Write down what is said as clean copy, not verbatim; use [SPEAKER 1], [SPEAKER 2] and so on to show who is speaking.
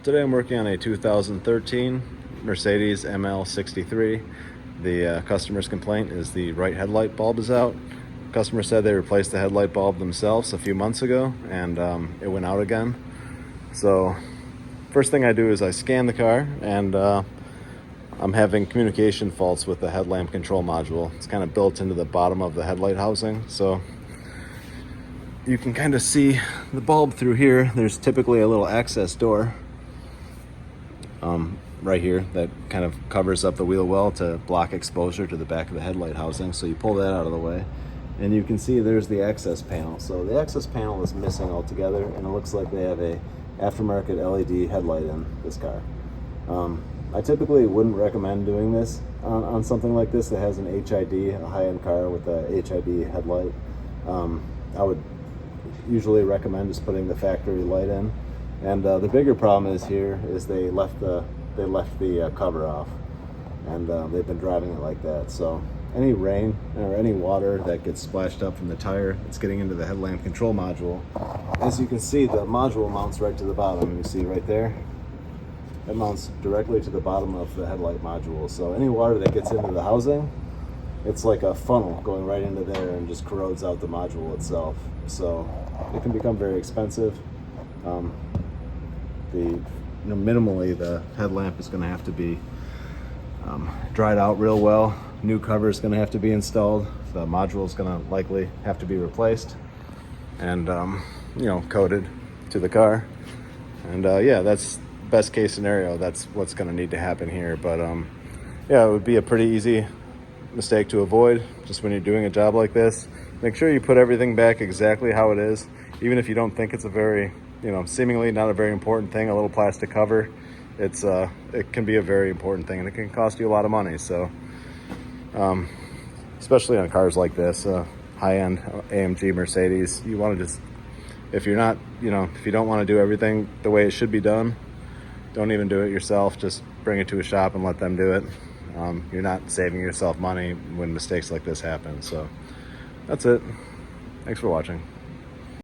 [SPEAKER 1] Today I'm working on a 2013 Mercedes ML63. The customer's complaint is the right headlight bulb is out. Customer said they replaced the headlight bulb themselves a few months ago, and it went out again. So first thing I do is I scan the car, and I'm having communication faults with the headlamp control module. It's kind of built into the bottom of the headlight housing, so you can kind of see the bulb through here. There's typically a little access door right here that kind of covers up the wheel well to block exposure to the back of the headlight housing. So you pull that out of the way, and you can see there's the access panel. So the access panel is missing altogether, and it looks like they have a aftermarket LED headlight in this car. I typically wouldn't recommend doing this on something like this that has an HID, a high-end car with a HID headlight. I would usually recommend just putting the factory light in. And the bigger problem is here is they left the cover off, and they've been driving it like that. So any rain or any water that gets splashed up from the tire, it's getting into the headlamp control module. As you can see, the module mounts right to the bottom. You see right there, it mounts directly to the bottom of the headlight module. So any water that gets into the housing, it's like a funnel going right into there and just corrodes out the module itself. So it can become very expensive. Minimally, the headlamp is going to have to be dried out real well. New cover is going to have to be installed. The module is going to likely have to be replaced and coated to the car. And yeah, that's best case scenario. That's what's going to need to happen here. But yeah, it would be a pretty easy mistake to avoid just when you're doing a job like this. Make sure you put everything back exactly how it is, even if you don't think it's a very seemingly not a very important thing. A little plastic cover, it can be a very important thing, and it can cost you a lot of money. So especially on cars like this, high-end AMG Mercedes, you want to just, if you don't want to do everything the way it should be done, don't even do it yourself. Just bring it to a shop and let them do it. You're not saving yourself money when mistakes like this happen. So that's it. Thanks for watching.